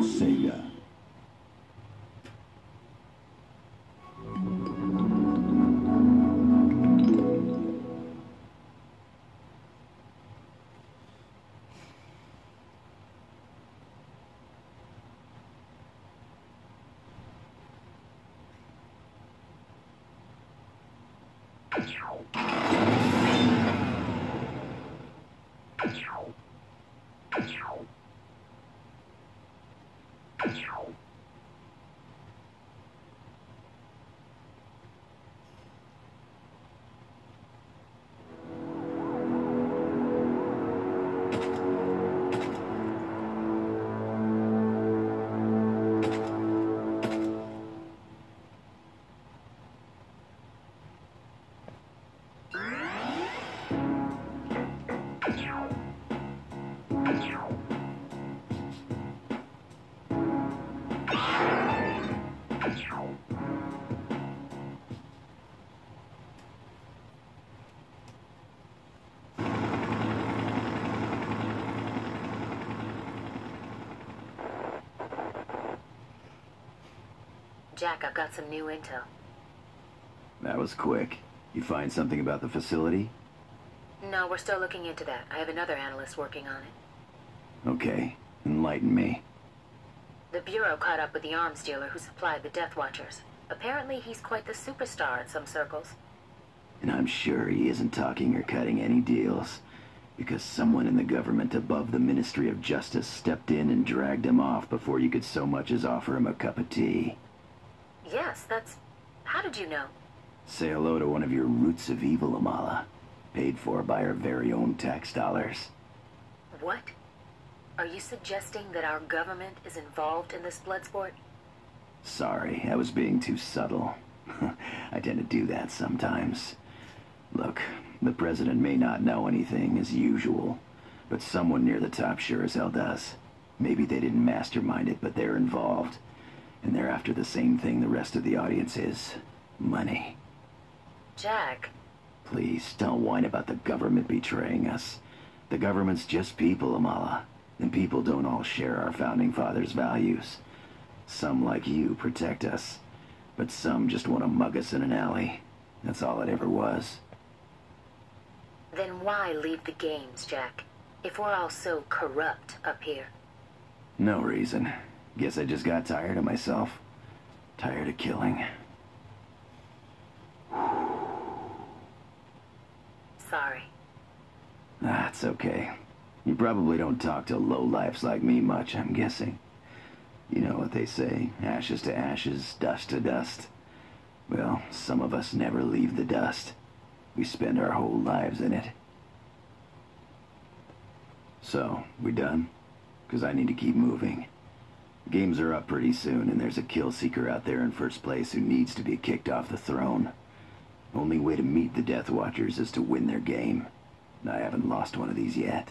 Sega. Jack, I've got some new intel. That was quick. You find something about the facility? No, we're still looking into that. I have another analyst working on it. Okay. Enlighten me. The Bureau caught up with the arms dealer who supplied the Death Watchers. Apparently, he's quite the superstar in some circles. And I'm sure he isn't talking or cutting any deals, because someone in the government above the Ministry of Justice stepped in and dragged him off before you could so much as offer him a cup of tea. Yes, that's... How did you know? Say hello to one of your roots of evil, Amala. Paid for by our very own tax dollars. What? Are you suggesting that our government is involved in this blood sport? Sorry, I was being too subtle. I tend to do that sometimes. Look, the president may not know anything, as usual, but someone near the top sure as hell does. Maybe they didn't mastermind it, but they're involved. And they're after the same thing the rest of the audience is. Money. Jack. Please, don't whine about the government betraying us. The government's just people, Amala. And people don't all share our founding fathers' values. Some, like you, protect us. But some just want to mug us in an alley. That's all it ever was. Then why leave the games, Jack? If we're all so corrupt up here. No reason. Guess I just got tired of myself. Tired of killing. Sorry. That's okay. You probably don't talk to lowlifes like me much, I'm guessing. You know what they say, ashes to ashes, dust to dust. Well, some of us never leave the dust. We spend our whole lives in it. So, we done? Because I need to keep moving. Games are up pretty soon, and there's a kill seeker out there in first place who needs to be kicked off the throne. Only way to meet the Death Watchers is to win their game. I haven't lost one of these yet.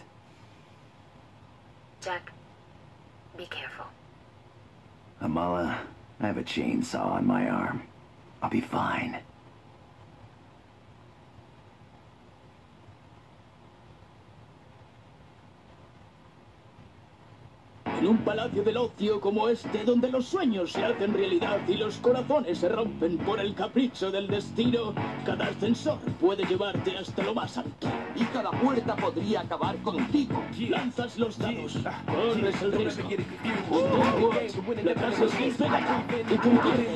Jack, be careful. Amala, I have a chainsaw on my arm. I'll be fine. En un palacio del ocio como este, donde los sueños se hacen realidad y los corazones se rompen por el capricho del destino, cada ascensor puede llevarte hasta lo más alto. Y cada puerta podría acabar contigo. Lanzas los dados, corres el riesgo. La casa es sincera y tú pierdes.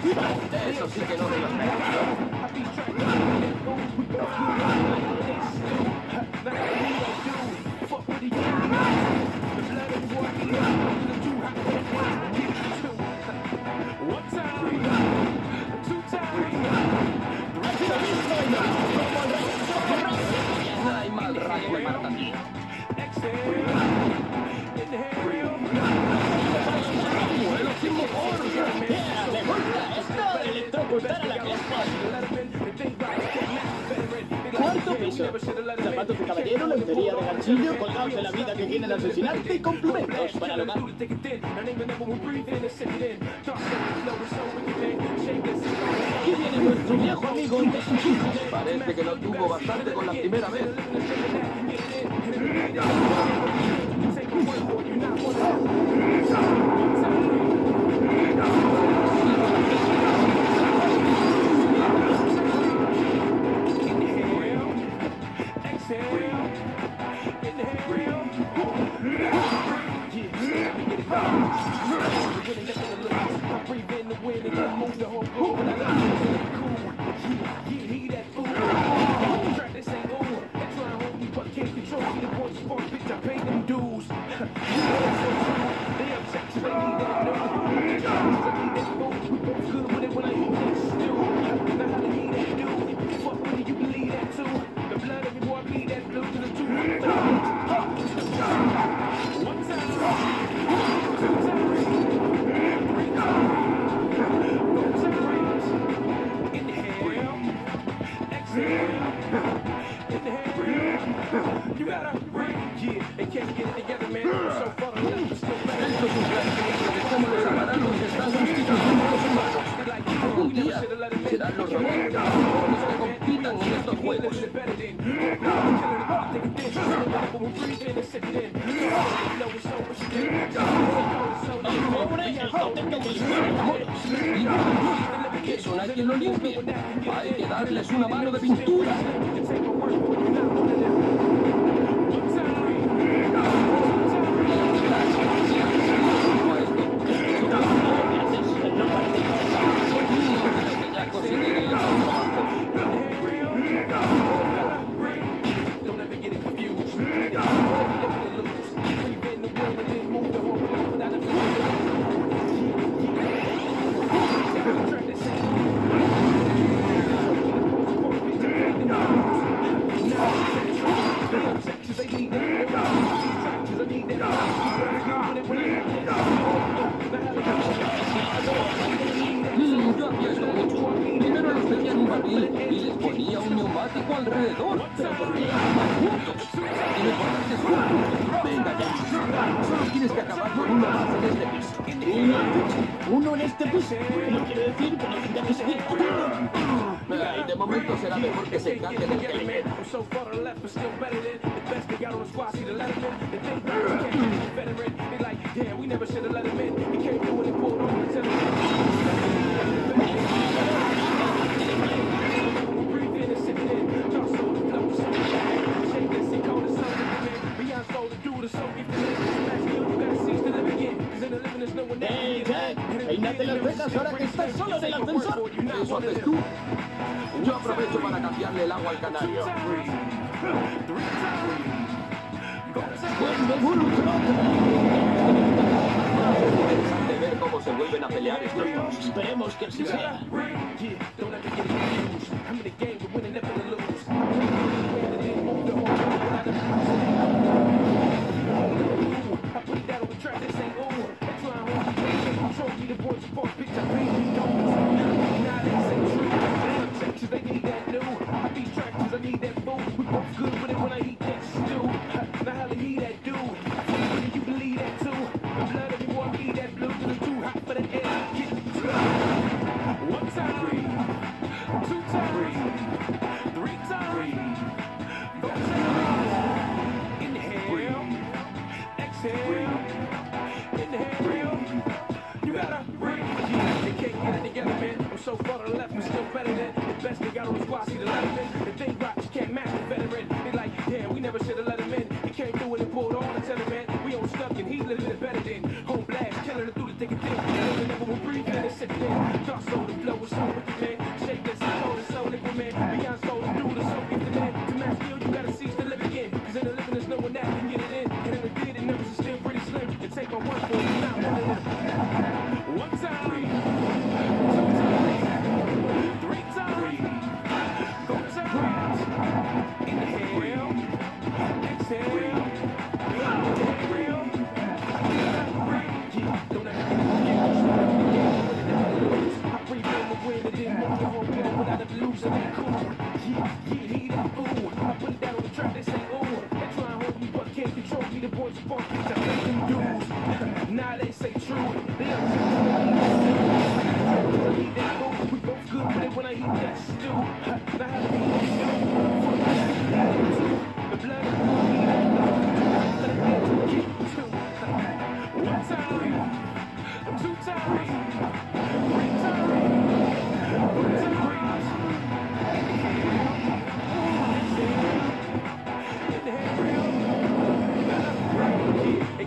Eso sí que no me lo esperaba. No hay mal rayo para ti. ¡Vuelo sin motor! ¡Me gusta esto! ¡Electrocutar a la crespa! Cuarto piso. Zapatos de caballero, lencería de ganchillo, colgados de la vida que quieren asesinarte y complementos para el hogar. Aquí viene nuestro viejo amigo. Parece que no tuvo bastante con la primera vez. ¿Cómo les amarán los que están sustituyendo a los humanos? Algún día serán los robots los que compitan en estos juegos. Eso no hay quien lo limpie. Hay que darles una mano de pintura. Yo hacía esto mucho. Primero los metía en un barril y les ponía un neumático alrededor. Pero ¿por qué? Más juntos. Y lo importante es juntos. Venga ya. Solo tienes que acabar con uno más en este piso. ¿Uno en este piso? No quiere decir que no tenga que seguir matando. Y de momento será mejor que se encargue del que le queda. Jack, peínate las cejas ahora que estás solo en el ascensor. ¿Eso haces tú? Yo aprovecho para cambiarle el agua al canario. Interesante ver cómo se vuelven a pelear estos dos. Esperemos que así sea. So far to the left, we're still better than the best they got on the squad. See the letterman, if they rock, you can't match the veteran. They like, damn, we never should have let him in. He came through and pulled on the tell man. We on stuck and he living it better than home blast, killing it through the thick and thin. Never will breathe in and sit in. Dark soul,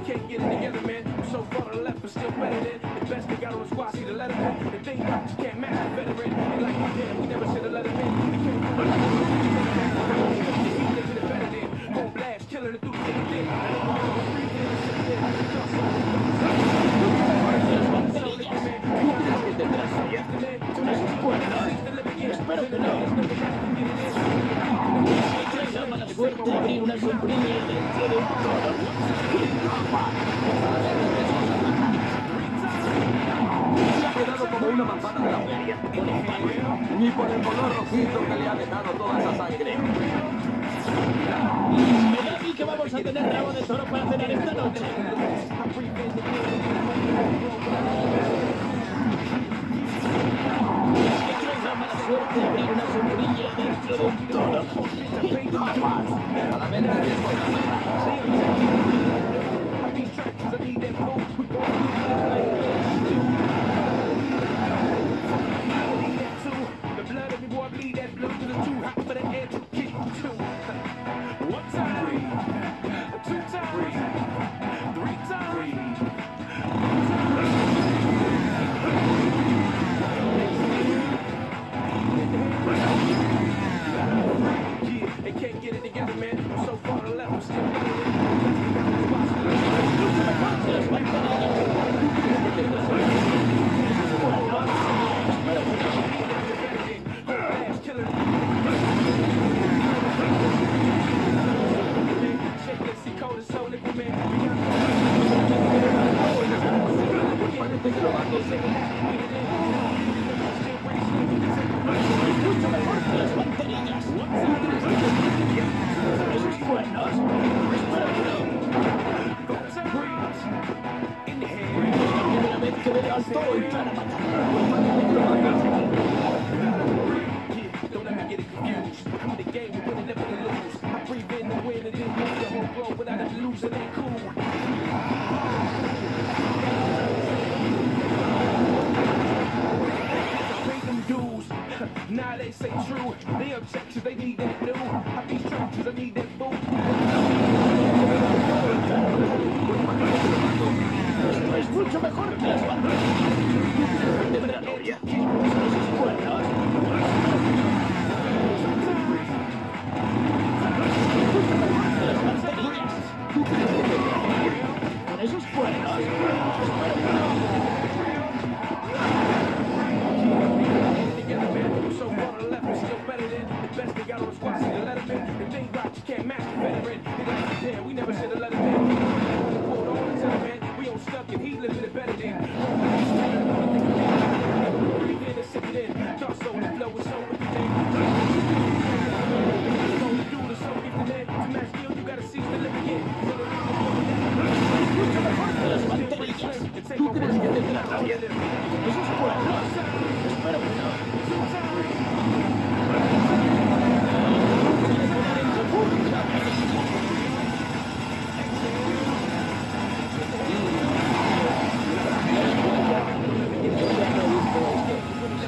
Can't get it together, man. I'm so far to the left, but still better than the best they got on the squad. See the letterman, the thing I just can't match the veteran. They like, damn, we never should have let him in. We can't do it. He living it better than home blast, killing it through the thick and thin. Espero que no. Tenga mala suerte de abrir una sombrilla dentro de un toro. Se ha quedado como una manzana de la feria. Ni por el color rojizo que le ha dejado toda esa sangre. Me da a mí que vamos a tener rabo de toro para cenar esta noche. Mala suerte de abrir una sombrilla dentro de un toro. A la venta de They can't get it together, man. I'm so far to the left, I'm still better than Now they say true, they objections, they need that new. I be structures, I need that food. Es mucho mejor que las banderas de Madworld. Esos cuernos. Con esos cuernos. So far to the left, we're still better than the best they got on the squad. See the letterman, the thing right, you can't match the veteran. They like, damn, we never should have let him in. Pulled on and tell him, man, we don't stuck and he living it better than. Breathe in and sip it in. Dark soul, the flow is so with the thing. So the dude is so gifted in. To match skill, you gotta cease to live again. Mucho mejor que las banderillas. ¿Tú crees que te trata bien? Esos cuernos. Espero que no.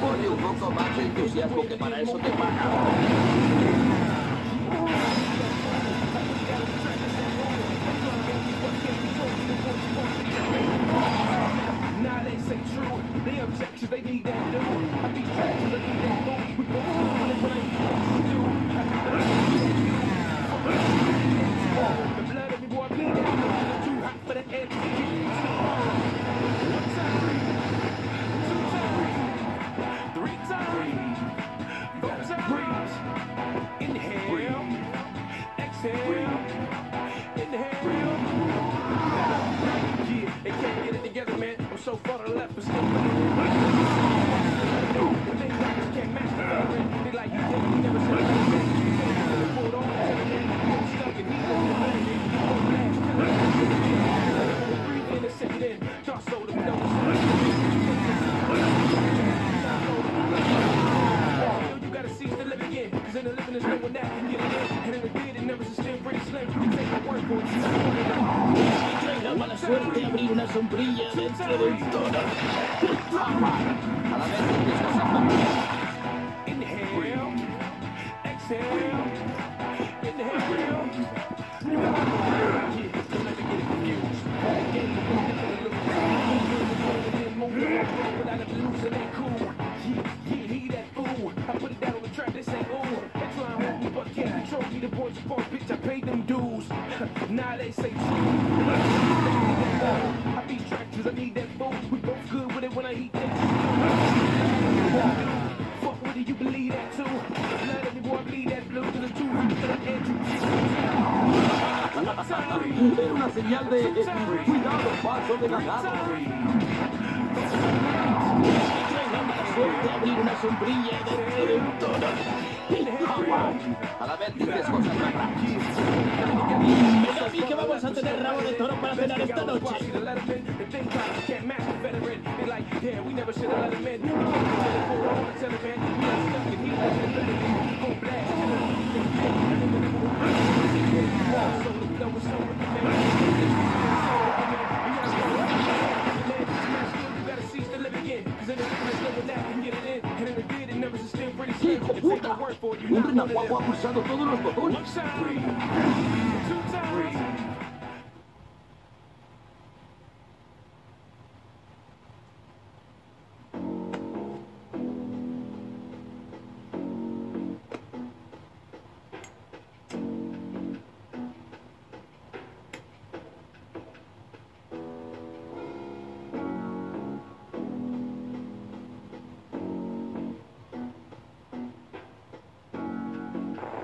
Ponle un poco más de entusiasmo que para eso te pagan. Now they say true, they objections, they need that new. I be structures, I need that food. We go on it, but I ain't the blood of me, boy, bleed that blue. Too hot for that edge. One time, two times, three times, four times. Inhale, exhale, inhale. Yeah, they can't get it together, man. I'm so far to the left, but still better than sombrilla dentro de un toro. A la vez empiezo a sacar. Inhale, exhale, inhale. Don't let me get it confused. Without it losing that cool. Yeah, he that fool. I put it down on the track, they say, ooh. They try and hold me, but can't control me. The boys are false, bitch, I paid them dues. Now they say true. I beat track cause I need that fool. We both good with it when I heat that. Fuck with it, you believe that too. Let every boy bleed that blue cause it's too hot for the edge. Era una señal de cuidado, paso de ganado. Suerte abrir una sombrilla dentro de un toro. A la vez empiezo a sacar. Me da a mí que vamos a tener rabo de toro para cenar esta noche. ¡Hijo puta! Un renacuajo ha pulsado todos los botones.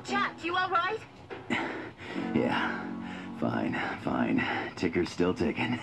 Jack, you all right? Yeah, fine. Ticker's still ticking.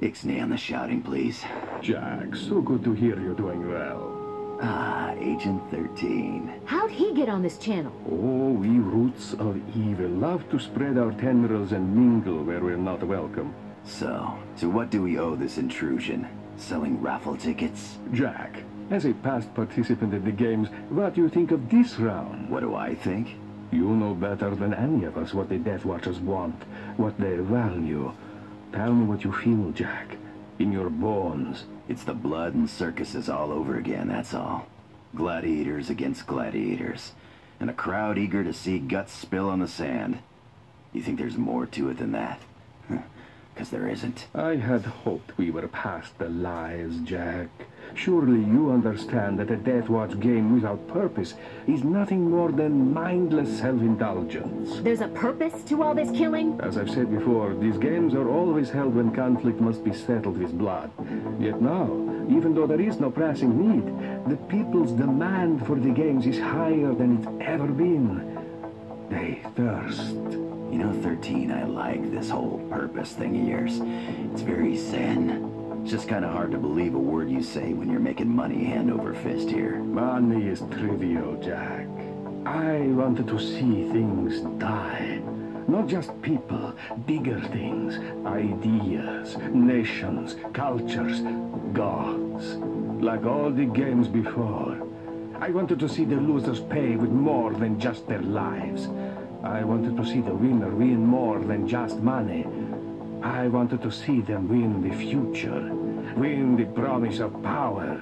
Ixnay on the shouting, please. Jack, so good to hear you're doing well. Ah, Agent 13. How'd he get on this channel? Oh, we roots of evil love to spread our tendrils and mingle where we're not welcome. So, to what do we owe this intrusion? Selling raffle tickets? Jack, as a past participant in the games, what do you think of this round? What do I think? You know better than any of us what the Death Watchers want, what they value. Tell me what you feel, Jack, in your bones. It's the blood and circuses all over again, that's all. Gladiators against gladiators. And a crowd eager to see guts spill on the sand. You think there's more to it than that? Because there isn't. I had hoped we were past the lies, Jack. Surely you understand that a Death Watch game without purpose is nothing more than mindless self-indulgence. There's a purpose to all this killing? As I've said before, these games are always held when conflict must be settled with blood. Yet now, even though there is no pressing need, the people's demand for the games is higher than it's ever been. They thirst. You know, 13, I like this whole purpose thing of yours. It's very zen. It's just kind of hard to believe a word you say when you're making money hand over fist here. Money is trivial, Jack. I wanted to see things die. Not just people, bigger things, ideas, nations, cultures, gods. Like all the games before. I wanted to see the losers pay with more than just their lives. I wanted to see the winner win more than just money. I wanted to see them win the future, win the promise of power.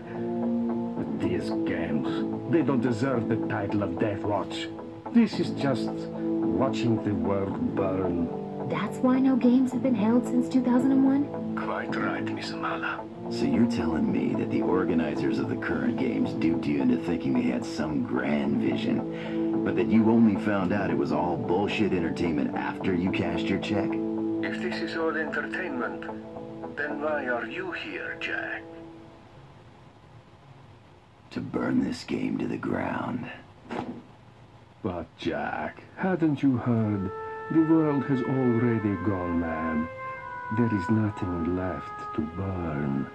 But these games, they don't deserve the title of Death Watch. This is just watching the world burn. That's why no games have been held since 2001? Quite right, Miss Mala. So you're telling me that the organizers of the current games duped you into thinking they had some grand vision, but that you only found out it was all bullshit entertainment after you cashed your check? If this is all entertainment, then why are you here, Jack? To burn this game to the ground. But, Jack, hadn't you heard? The world has already gone mad. There is nothing left to burn.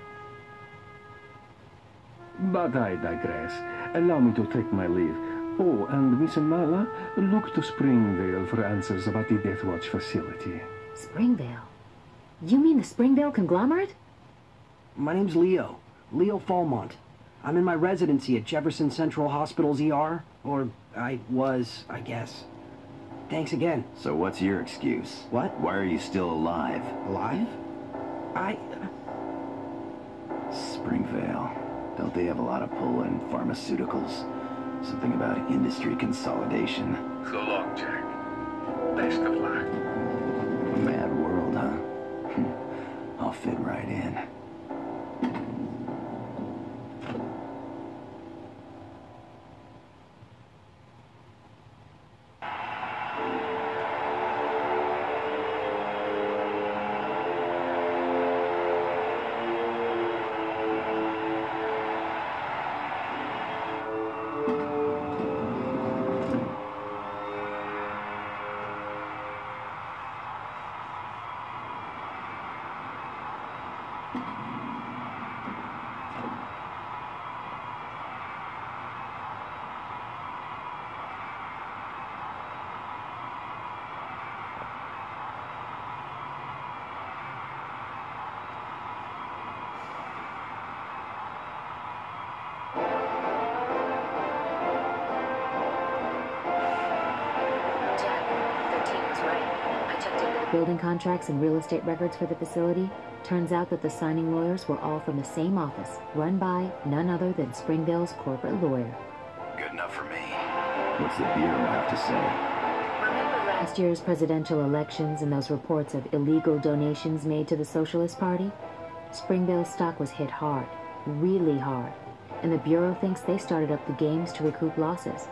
But I digress. Allow me to take my leave. Oh, and Miss Mala, look to Springvale for answers about the Death Watch facility. Springvale? You mean the Springvale conglomerate? My name's Leo. Leo Falmont. I'm in my residency at Jefferson Central Hospital's ER. Or I was, I guess. Thanks again. So what's your excuse? What? Why are you still alive? Alive? Springvale. Don't they have a lot of pull in pharmaceuticals? Something about industry consolidation. So long, Jack. Best of luck. Madworld, huh? I'll fit right in. Building contracts and real estate records for the facility. Turns out that the signing lawyers were all from the same office, run by none other than Springvale's corporate lawyer. Good enough for me. What's the Bureau have to say? Remember last year's presidential elections and those reports of illegal donations made to the Socialist Party? Springvale's stock was hit hard, really hard, and the Bureau thinks they started up the games to recoup losses.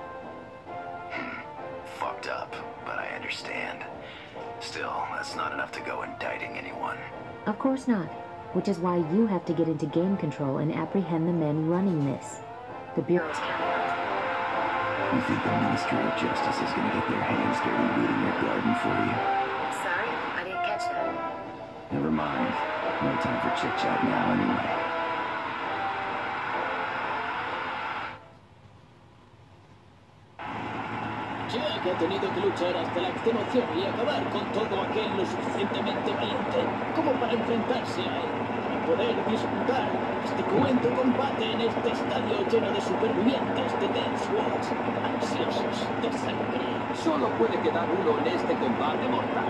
Fucked up, but I understand. Still, that's not enough to go indicting anyone. Of course not, which is why you have to get into game control and apprehend the men running this. The Bureau's counting on you. You think the Ministry of Justice is gonna get their hands dirty weeding your garden for you? Sorry, I didn't catch that. Never mind. No time for chit-chat now, anyway. Jack ha tenido que luchar hasta la extenuación y acabar con todo aquel lo suficientemente valiente como para enfrentarse a él, para poder disputar este cruento combate en este estadio lleno de supervivientes de Death Wars, ansiosos de sangre. Solo puede quedar uno en este combate mortal.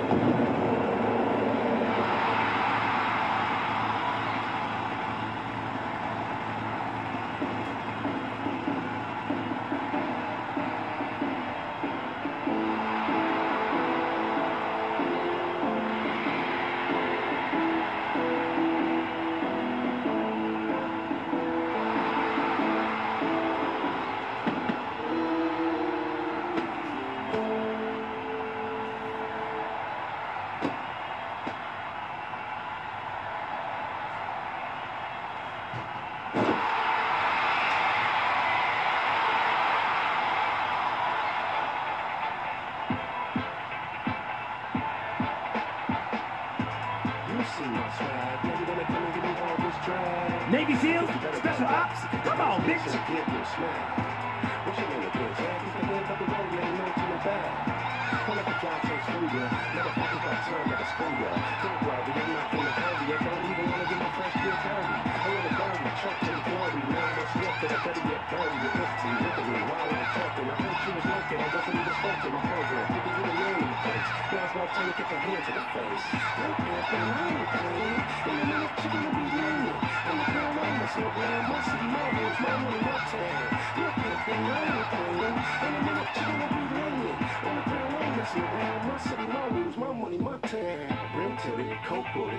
Navy SEALs? Special Ops? Come on, bitch!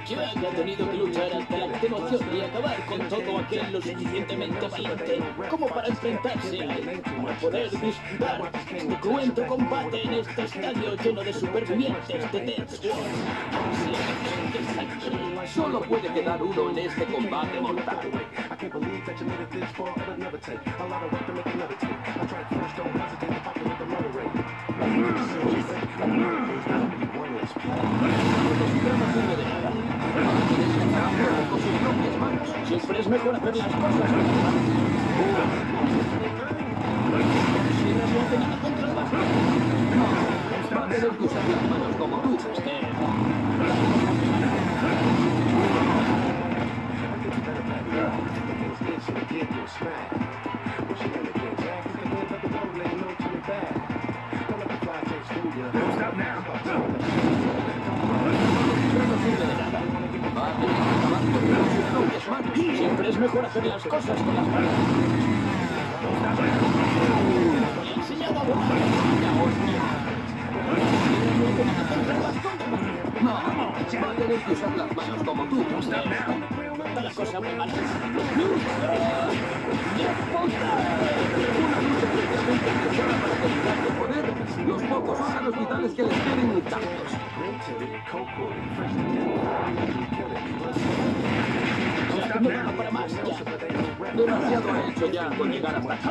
Jack ha tenido que luchar hasta la extenuación y acabar con todo aquel lo suficientemente valiente como para enfrentarse a él, para poder disputar este cruento combate en este estadio lleno de supervivientes de Death Wars, ansiosos de sangre. Solo puede quedar uno en este combate mortal. Siempre es mejor hacer las cosas. Va a tener que usar las manos como tú. Don't stop now. Siempre es mejor hacer las cosas con las manos. Me he enseñado a volar. ¡Vaya hostia! No, va a tener que usar las manos como tú. Está la cosa muy mala. Una lucha especialmente pensada para derribar tu poder, los pocos órganos vitales que les queden intactos. No da para más, ya. Demasiado ha hecho ya con llegar hasta acá.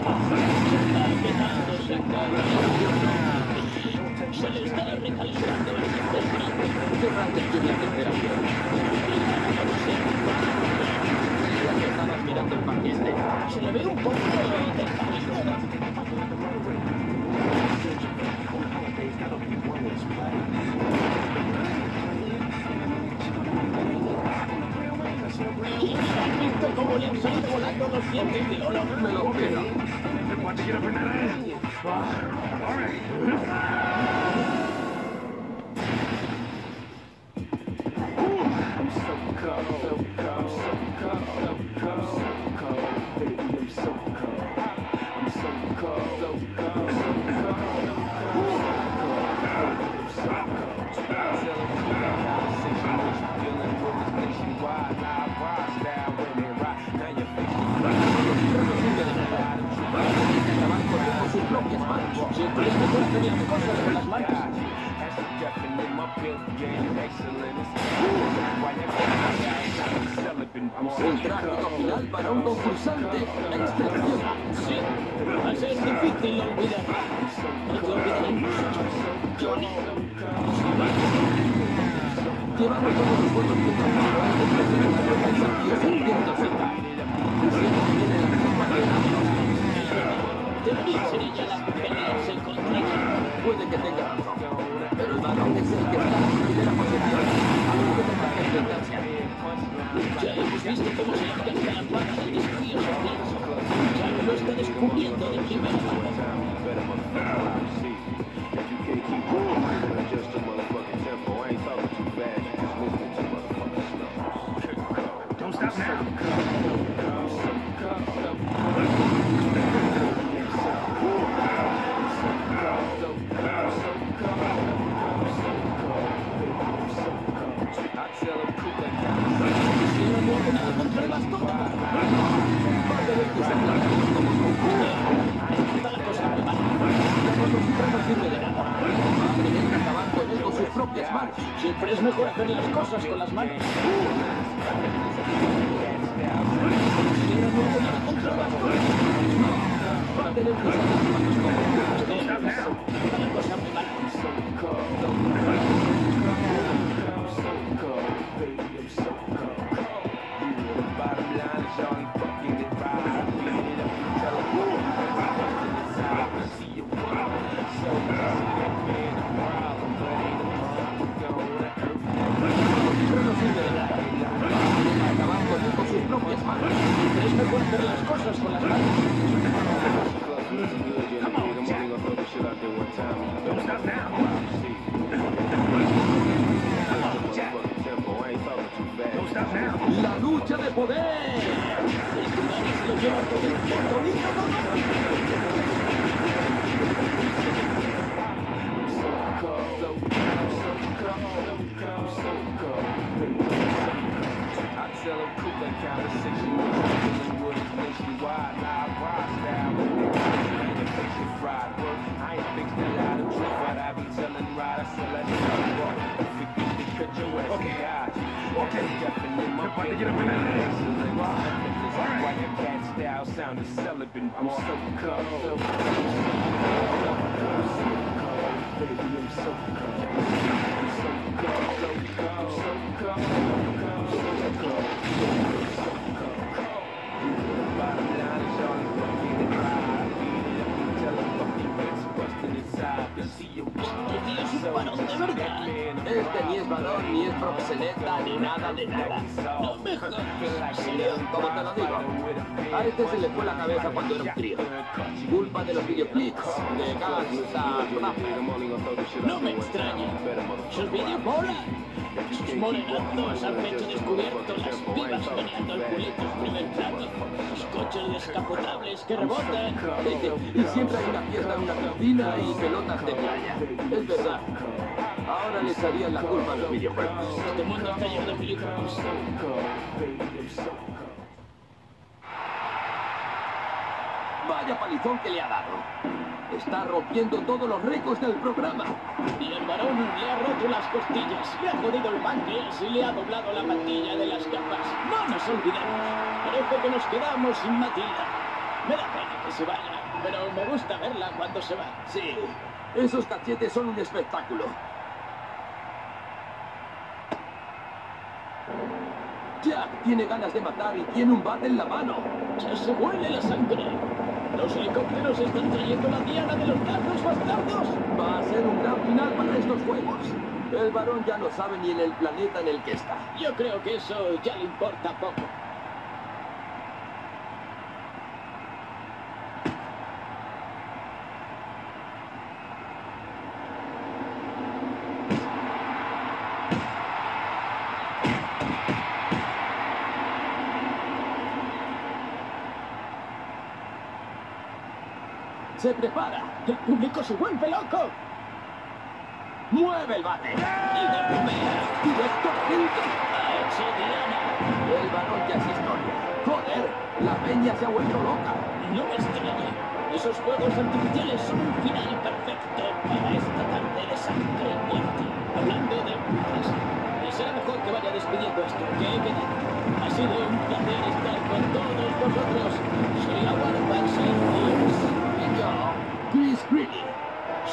Se le está recalentando el ¿Qué rato tiene la temperatura? Ya que estabas mirando el paquete. Se le ve un poco descabezado. ¿Has visto cómo le han salido volando los dientes de oro? Me lo queda. Siempre es mejor hacer las cosas con las manos. Un trágico final para un concursante. Excepción. Sí, va a ser difícil olvidar. No te olvidaré. Johnny. Llevando todos los buenos que desafíos sintiéndose. Siempre tiene la misma Debería ser ella la que pelearse contra ella. Puede que tenga razón, pero el varón es el que está en primera posición. Algo que tendrá que enfrentarse a él. Ya hemos visto cómo se alcanza la paga del desafío social. Ya lo está descubriendo de primera mano. Don't stop now. No hago nada contra el bastón. Va a tener que usar las manos como tú. Está la cosa muy mala. La motocicleta no sirve de nada. Va a tener que acabar con él con sus propias manos. Siempre es mejor hacer las cosas con las manos. No hago nada contra el bastón. Va a tener que usar las manos como tú. Está la cosa muy mala. Es mejor hacer las cosas con las manos. Don't stop now. Don't stop now. La lucha de poder. Lo lleva todo. Es un varón de verdad. Este ni es varón, ni es proxeneta, ni nada de nada. No me jodas. Sería, como te lo digo, a este se le fue la cabeza cuando era un crío. Culpa de los videoclips, de gangsta, rap. No me extraña. Sus videos molan. Sus morenazos han hecho descubierto las pibas meneando el culito en primer plano. Los coches descapotables que rebotan. Y siempre hay una fiesta en una piscina y pelotas de playa. Es verdad. Ahora les harían la culpa a los videojuegos. Este mundo está lleno de videojuegos. Vaya palizón que le ha dado. Está rompiendo todos los récords del programa. Y el varón le ha roto las costillas, le ha jodido el páncreas y le ha doblado la patilla de las gafas. No nos olvidemos. Parece que nos quedamos sin Matilda. Me da pena que se vaya, pero me gusta verla cuando se va. Sí, esos cachetes son un espectáculo. Jack tiene ganas de matar y tiene un bate en la mano. Ya se huele la sangre. Los helicópteros están trayendo la diana de los lazos bastardos. Va a ser un gran final para estos juegos. El varón ya no sabe ni en el planeta en el que está. Yo creo que eso ya le importa poco. Se prepara. El público se vuelve loco. Mueve el bate. Y de primera. Directamente. Ha hecho diana. El varón ya es historia. Joder, la peña se ha vuelto loca. No me extraña. Esos fuegos artificiales son un final perfecto para esta tarde de sangre y muerte. Hablando de putas. Y será mejor que vaya despidiendo esto. ¿Qué queda? Ha sido un placer estar con todos vosotros. Soy Howard Baxter y Yo, Chris Greedy.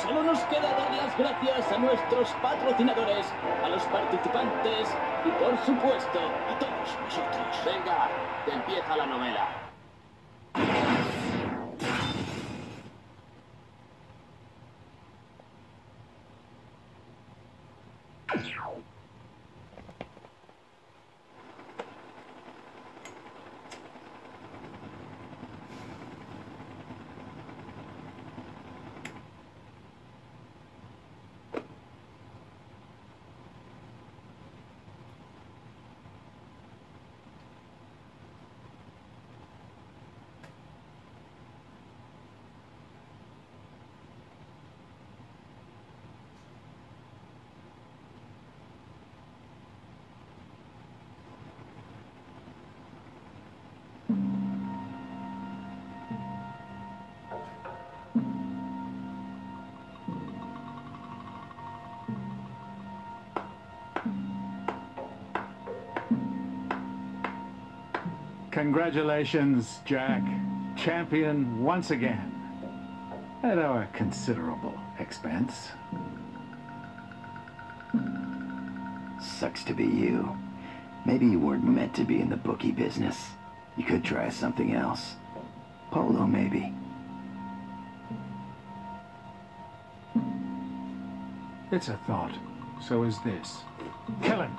solo nos queda dar las gracias a nuestros patrocinadores, a los participantes y, por supuesto, a todos nosotros. Venga, que empieza la novela. Congratulations, Jack. Champion once again. At our considerable expense. Sucks to be you. Maybe you weren't meant to be in the bookie business. You could try something else. Polo, maybe. It's a thought. So is this. Kill him!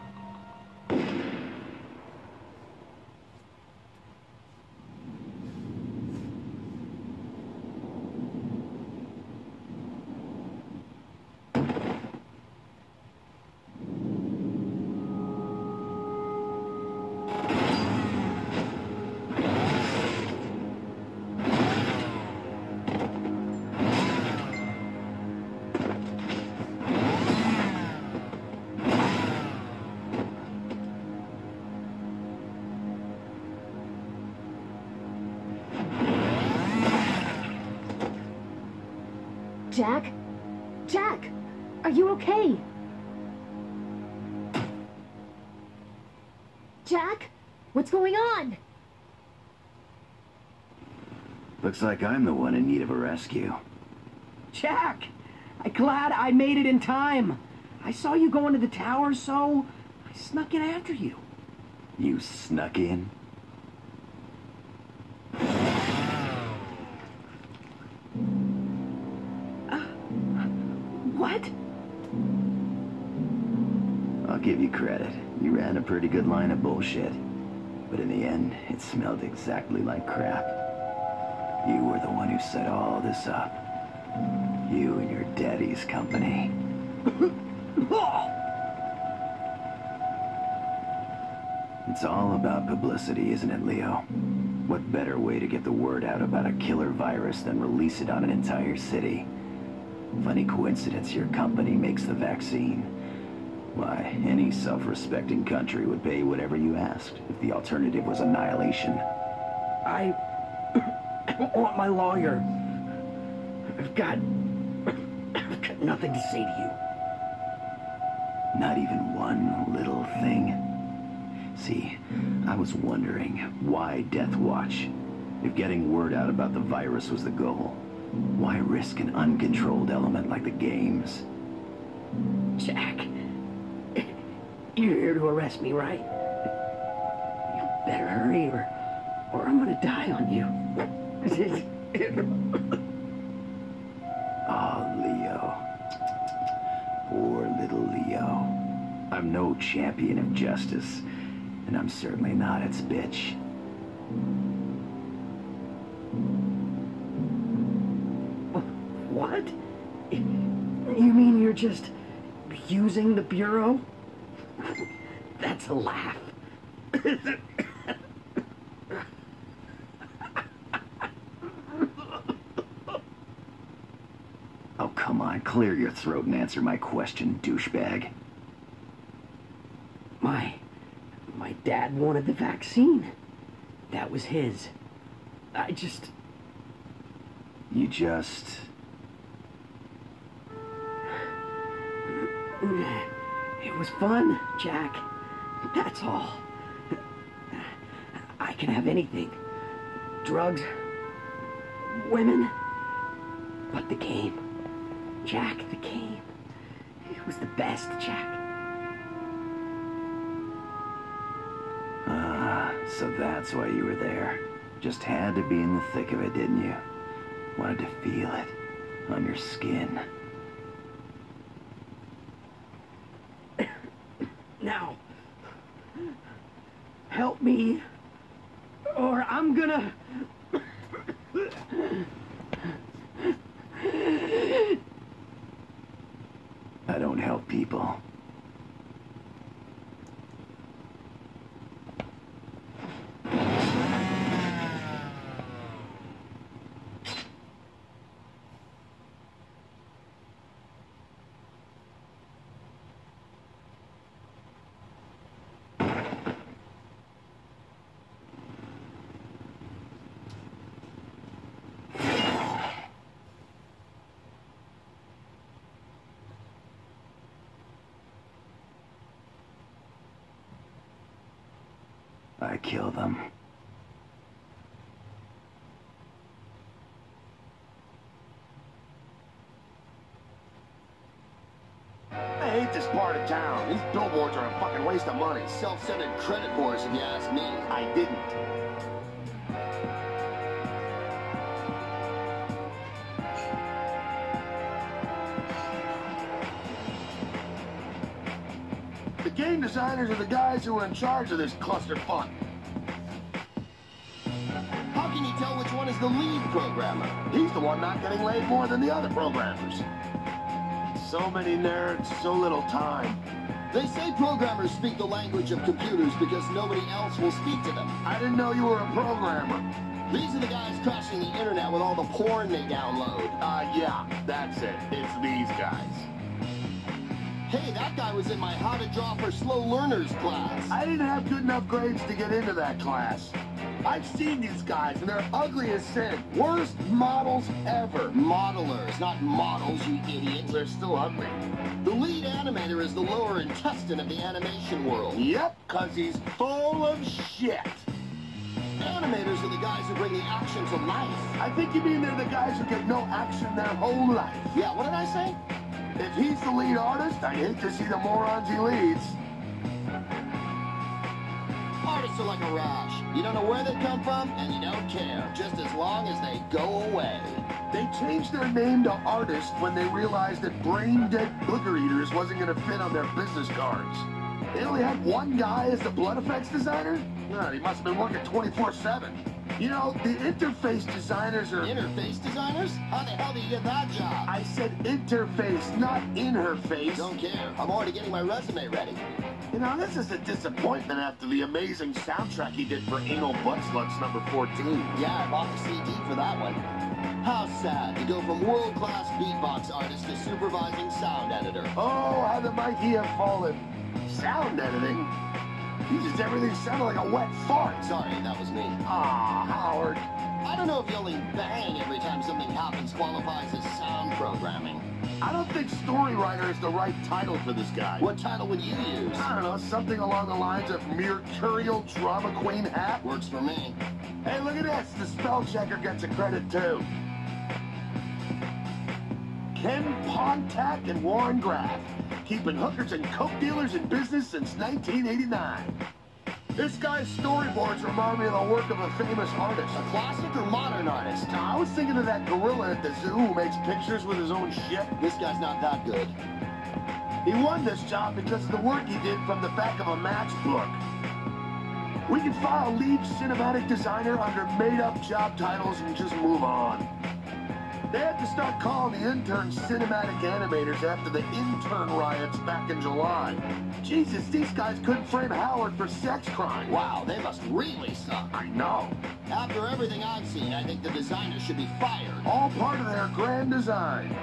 Jack? Jack! Are you okay? Jack? What's going on? Looks like I'm the one in need of a rescue. Jack! I'm glad I made it in time. I saw you go into the tower, so I snuck in after you. You snuck in? What? I'll give you credit. You ran a pretty good line of bullshit. But in the end, it smelled exactly like crap. You were the one who set all this up. You and your daddy's company. It's all about publicity, isn't it, Leo? What better way to get the word out about a killer virus than release it on an entire city? Funny coincidence your company makes the vaccine. Why, any self-respecting country would pay whatever you asked if the alternative was annihilation. I want my lawyer. I've got nothing to say to you. Not even one little thing? See, I was wondering, why Death Watch? If getting word out about the virus was the goal, why risk an uncontrolled element like the games? Jack, you're here to arrest me, right? You better hurry, or I'm gonna die on you. Oh, Leo. Poor little Leo. I'm no champion of justice, and I'm certainly not its bitch. What? You mean you're just using the Bureau? That's a laugh. Oh, come on, clear your throat and answer my question, douchebag. My dad wanted the vaccine. That was his. You just... It was fun, Jack. That's all. I can have anything. Drugs, women, but the game. Jack, the game. It was the best, Jack. So that's why you were there. Just had to be in the thick of it, didn't you? Wanted to feel it on your skin. Now, help me, or I'm gonna... I don't help people. I kill them. I hate this part of town. These billboards are a fucking waste of money. Self-centered credit whores, if you ask me. I didn't. The game designers are the guys who are in charge of this clusterfuck. How can you tell which one is the lead programmer? He's the one not getting laid more than the other programmers. So many nerds, so little time. They say programmers speak the language of computers because nobody else will speak to them. I didn't know you were a programmer. These are the guys crashing the internet with all the porn they download. Yeah, that's it. It's these guys. Hey, that guy was in my How to Draw for Slow Learners class. I didn't have good enough grades to get into that class. I've seen these guys, and they're ugly as sin. Worst models ever. Modelers, not models, you idiots. They're still ugly. The lead animator is the lower intestine of the animation world. Yep, because he's full of shit. Animators are the guys who bring the action to life. I think you mean they're the guys who get no action their whole life. Yeah, what did I say? If he's the lead artist, I hate to see the morons he leads. Artists are like a rash. You don't know where they come from, and you don't care, just as long as they go away. They changed their name to artists when they realized that brain-dead booger eaters wasn't going to fit on their business cards. They only had one guy as the blood effects designer? God, he must have been working 24/7. You know, the interface designers are... Interface designers? How the hell do you get that job? I said interface, not in her face. Don't care. I'm already getting my resume ready. You know, this is a disappointment after the amazing soundtrack he did for Anal Butt Slugs number 14. Yeah, I bought the CD for that one. How sad to go from world-class beatbox artist to supervising sound editor. Oh, how the mighty have fallen. Sound editing? He just everything sounded like a wet fart. Sorry, that was me. Ah, Howard. I don't know if yelling bang every time something happens qualifies as sound programming. I don't think story writer is the right title for this guy. What title would you use? I don't know, something along the lines of Mercurial Drama Queen hat? Works for me. Hey, look at this. The spell checker gets a credit too. Ken Pontac and Warren Graff, keeping hookers and coke dealers in business since 1989. This guy's storyboards remind me of the work of a famous artist. A classic or modern artist? I was thinking of that gorilla at the zoo who makes pictures with his own shit. This guy's not that good. He won this job because of the work he did from the back of a matchbook. We can file lead cinematic designer under made-up job titles and just move on. They had to start calling the interns cinematic animators after the intern riots back in July. Jesus, these guys couldn't frame Howard for sex crime. Wow, they must really suck. I know. After everything I've seen, I think the designers should be fired. All part of their grand design.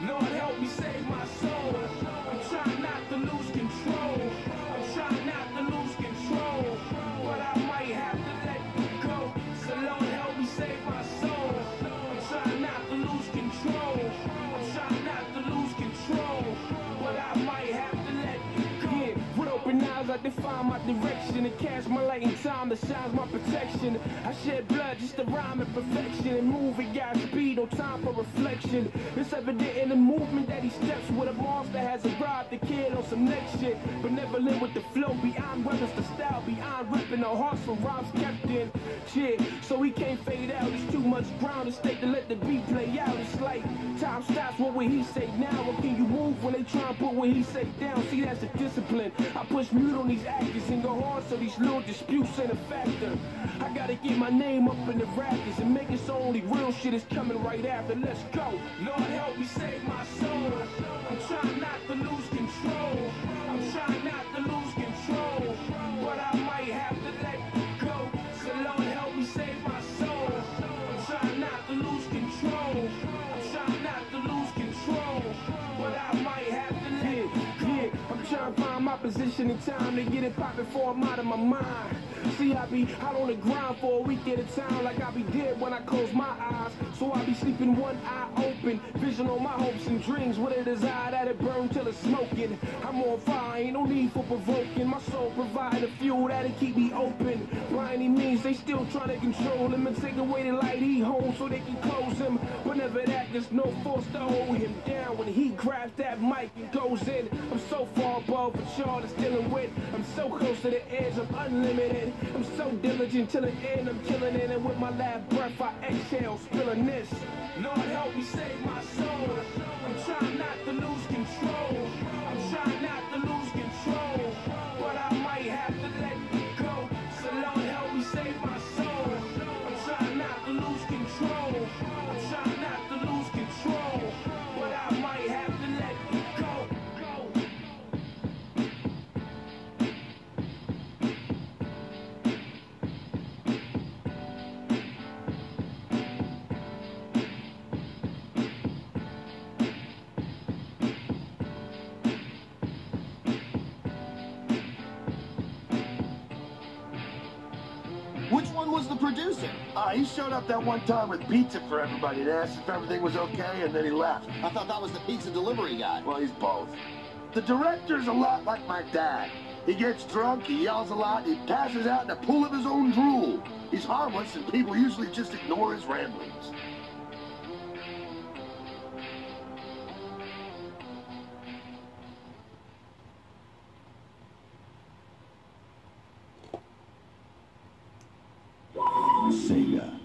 Lord help me save my soul. I'm trying not to lose control. I'm trying not to lose control. But I might have to let you go. So Lord help me save my soul. I'm trying not to lose control. I'm trying not to lose control. But I might have to let you go. Yeah, with open eyes I define my direction and cast my light in time that shines my protection. I shed blood just to rhyme in perfection and move at God's speed, no time for reflection. It's evident in the movement that he steps with a monster has arrived, the kid on some next shit, but never live with the flow beyond weapons, the style beyond ripping the hearts for rhymes kept in shit. So he can't fade out, it's too much ground at stake to let the beat play out. It's like time stops, what will he say now? What can you move when they try and put what he say down? See, that's the discipline. I push mute on these actors and go hard so these little disputes ain't a factor. I gotta get my name up in the rafters and make it so only real shit is coming right after. Let's go. Lord help me save my soul. I'm trying not to lose control. I'm trying not to lose control. But I might have to let you go. So Lord help me save my soul. I'm trying not to lose control. I'm trying not to lose control. But I might have to let you go. Yeah, I'm trying to find my position in time to get it poppin' before I'm out of my mind. See, I be out on the grind for a week at a time, like I be dead when I close my eyes. So I be sleeping one eye open, vision on my hopes and dreams with a desire that it burn till it's smoking. I'm on fire, ain't no need for provoking. My soul provide the fuel that'll keep me open. By any means, they still trying to control him and take away the light he holds so they can close him. Whenever that, there's no force to hold him down. When he grabs that mic and goes in, I'm so far above what y'all is dealing with. I'm so close to the edge, I'm unlimited. I'm so diligent till the end, I'm killing it. And with my last breath, I exhale, spilling this. Lord help me save my soul. I'm trying not to lose control. I'm trying not to lose control. But I might have to let you go. So Lord help me save my soul. I'm trying not to lose control. I'm trying not to lose control. But I might have to let you go. Which one was the producer? He showed up that one time with pizza for everybody and asked if everything was okay, and then he left. I thought that was the pizza delivery guy. Well, he's both. The director's a lot like my dad. He gets drunk, he yells a lot, he passes out in a pool of his own drool. He's harmless, and people usually just ignore his ramblings. Sega.